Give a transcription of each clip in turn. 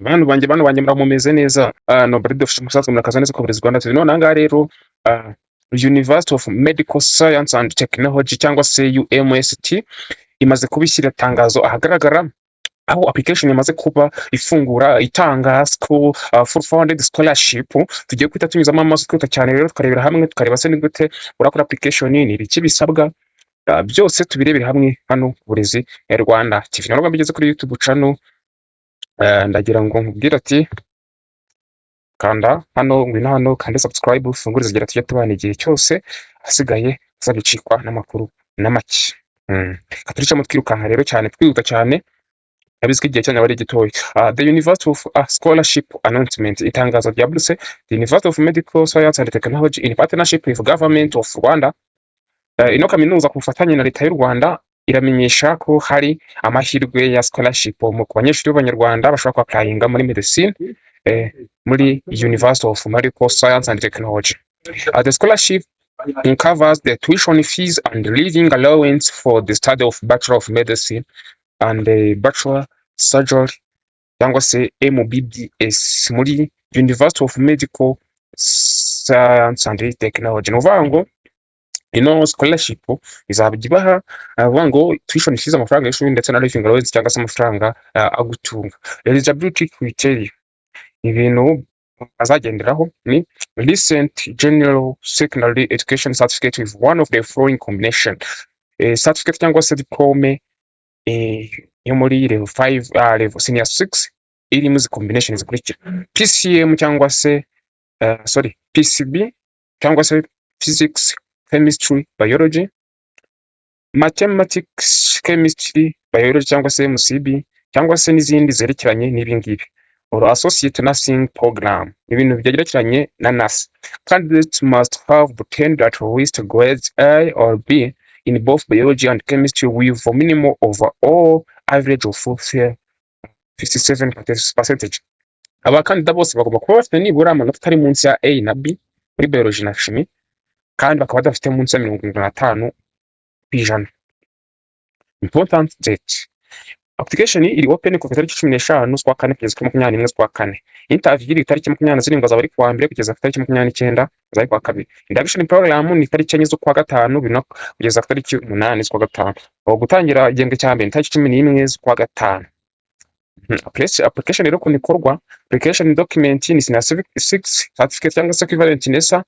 bantu banjye muramumeze neza. Nobody dufite umusaza murakaza neza ko Uburezi Rwanda TV. None ahangaha rero University of Medical Science and Technology cyangwa se UMST imaze kubishyira tangazo ahagaragara, aho application yamaze kuba ifungura itanga school full funded scholarship. Tugiye kwita tunyuzamo amaso twita cyane rero tukarebera hamwe, tukareba se ni gute urakora application, ni iki bisabwa, byose tubirebera hamwe hano Uburezi Rwanda TV. Nubwo bigeze kuri YouTube channel, ndagira ngo nkubwire ati kanda hano ngwino hano kandi subscribe ufungure zigera tujya tubana igihe cyose, hasigaye uzabicikwa n'amakuru n'amaki. Katurica mu twirukanka rero cyane, twihuta cyane abizwe igihe cyane bari gitoya. The University of Scholarship Announcement, itangazo rya Buruse. The University of Medical Science and Technology in partnership with Government of Rwanda, ino kaminuza ku bufatanye na Leta y'u Rwanda iramenyesha ko hari amahirwe ya scholarship mu banyeshuri b'Abanyarwanda bashobora ku applyinga muri medicine muri University of Medical Science and Technology. The scholarship covers the tuition fees and living allowance for the study of Bachelor of Medicine and the Bachelor Surgery cyangwa se MBBS muri University of Medical Science and Technology. Nuvuga ngo ino scholarship izabibaha avuga ngo tuition fees, amafaranga y'ishuri ndetse na living allowance cyangwa se amafaranga agutunga. Eligibility criteria, ibintu azagenderaho ni recent general secondary education certificate with one of the following combination. Certificate cyangwa se diplome yo muri level 5 level senior 6 iri mu combination zikurikira: PCM cyangwa se PCB cyangwa se physics, chemistry, biology, mathematics, chemistry, biology cyangwa se MCB cyangwa se n'izindi zerekeranye n'ibingibi, or associate nursing program, ibintu byegerekeranye na nurse. Candidates must have obtained at least grades A or B in both biology and chemistry with a minimum overall average of 57%. Abakandida bose bagomba kuba bafite nibura amanota atari munsi ya A na B muri biology na chimie, kandi bakaba badafite munsi ya 75%. Important date. Application iri open ku tariki 15 z'ukwa kane kugeza kuri 21 z'ukwa kane. Interview iri tariki 27 azaba ari kuwa mbere kugeza ku tariki 29 azaba kwa kabiri. Induction program ni tariki 4 z'ukwa gatanu bino kugeza ku tariki 8 z'ukwa gatanu. Aho gutangira igihembwe cya mbere tariki 11 z'ukwa gatanu. Application rero kunikorwa, application document ni senior 6 certificate cyangwa se equivalent nesa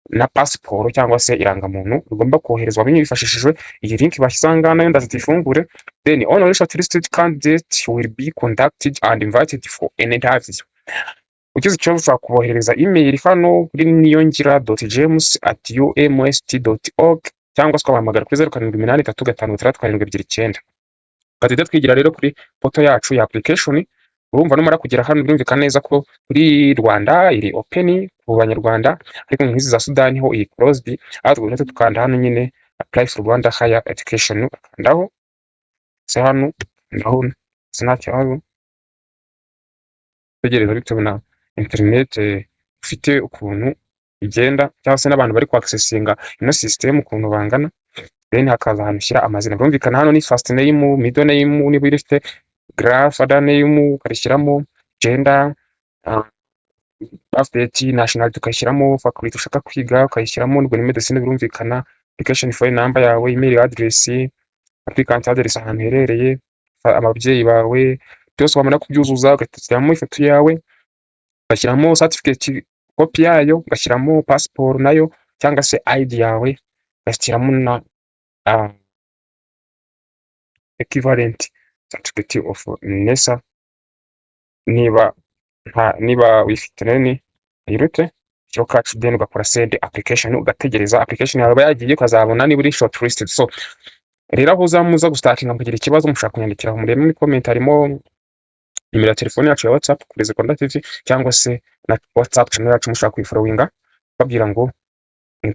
na passport cyangwa se irangamuntu ugomba koherezwa bifashishijwe iyi link bashyizanga nayo ndazitifungure. Then only shortlisted candidates will be conducted and invited for an interview. Ukize cyo ushobora kubohereza email hano kuri niyongira.james@umst.org cyangwa se kwahamagara kuri 0783537229. Katide twigira rero kuri foto yacu ya application. Urumva numara kugera hano birumvikana neza ko kuri Rwanda iri open ku Banyarwanda, ariko nk'izi za Sudani ho iyi closed. Ahubwo tukanda hano nyine apply for Rwanda higher education, akandaho se hano ndaho sinacyo hano tegereza bitewe na internet ufite ukuntu igenda cyangwa se n'abantu bari ku accessinga ino system ukuntu bangana. Then hakaza hano shyira amazina, birumvikana hano ni first name, middle name, niba irifite graph, other name ukarishyiramo, gender, birthday, nationality ukayishyiramo, faculty ushaka kwiga ukayishyiramo, nubwo ni medicine birumvikana, application phone number yawe, email address, applicant address ahantu herereye, ababyeyi bawe byose wamara kubyuzuza ugashyiramo ifoto yawe, ugashyiramo certificate copy yayo, ugashyiramo passport nayo cyangwa se ID yawe, ugashyiramo na equivalent certificate of NESA niba wifite nene yirute cyo catch. Then ugakora send application, ugategereza application yawe yagiye ukazabona niba uri shortlisted. So rero aho uzamuza gustartinga kugira ikibazo mushaka kunyandikira muri comment, harimo nimero ya telefone yacu ya WhatsApp Uburezi Rwanda TV cyangwa se na WhatsApp channel yacu mushaka kuyifollowinga, babwira ngo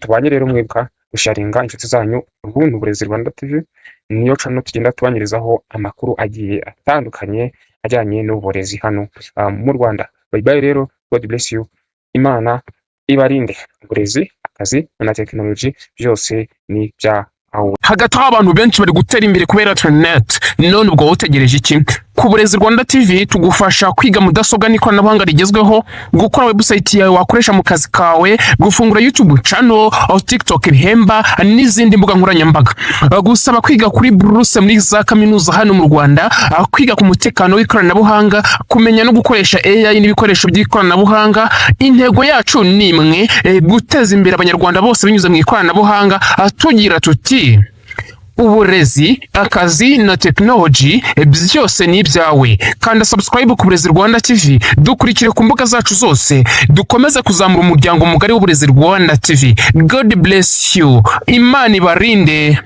tubanye rero mwibuka gusharinga inshuti zanyu. Ubuntu Uburezi Rwanda TV niyo channel tugenda tubanyirizaho amakuru agiye atandukanye ajyanye n'uburezi hano mu Rwanda. Bye bye rero, God bless you, Imana ibarinde. Uburezi, akazi na technology byose ni bya aho. Hagati abantu benshi bari gutera imbere kubera internet, none ubwo utegereje iki? ku Burezi Rwanda TV tugufasha kwiga mudasobwa n'ikoranabuhanga rigezweho, gukora website yawe wakoresha mu kazi kawe, gufungura YouTube channel, TikTok ibihemba n'izindi mbuga nkoranyambaga, gusaba kwiga kuri Buruse muri za kaminuza hano mu Rwanda, kwiga ku mutekano w'ikoranabuhanga, kumenya no gukoresha AI n'ibikoresho by'ikoranabuhanga. Intego yacu ni imwe, guteza imbere abanyarwanda bose binyuze mu ikoranabuhanga, tugira tuti uburezi, akazi na technology byose ni ibyawe. Kanda subscribe ku Burezi Rwanda TV, dukurikire ku mbuga zacu zose, dukomeze kuzamura umuryango mugari w'Uburezi Rwanda TV. God bless you. Imana ibarinde.